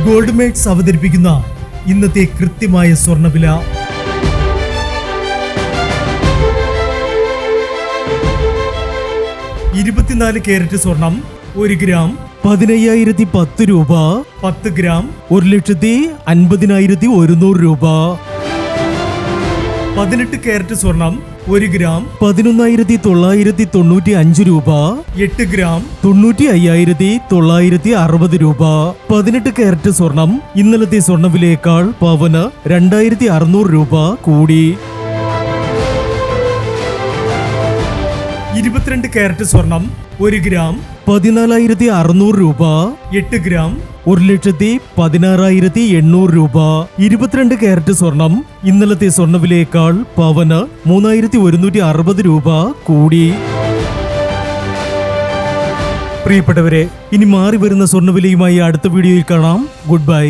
Gold makes അവതരിപ്പിക്കുന്ന ഇന്നത്തെ കൃത്യമായ സ്വർണ്ണവില. 24 കാരറ്റ് സ്വർണം 1 ഗ്രാം 15,010 രൂപ. 10 ഗ്രാം 1,50,100 രൂപ. 18 കാരറ്റ് സ്വർണം 1 ഗ്രാം 11,995 രൂപ. 8 ഗ്രാം 95,960 രൂപ. 18 കാരറ്റ് സ്വർണം ഇന്നലത്തെ സ്വർണ്ണവിലയേക്കാൾ പവന് 2,600 രൂപ കൂടി. 22 കാരറ്റ് സ്വർണം 1 ഗ്രാം 14,600 രൂപ. 8 ഗ്രാം 1,16,800 രൂപ. 22 കാരറ്റ് സ്വർണം ഇന്നലത്തെ സ്വർണ്ണവിലയേക്കാൾ പവന് 3,160 രൂപ കൂടി. പ്രിയപ്പെട്ടവരെ, ഇനി മാറി വരുന്ന സ്വർണ്ണവിലയുമായി അടുത്ത വീഡിയോയിൽ കാണാം. Good bye.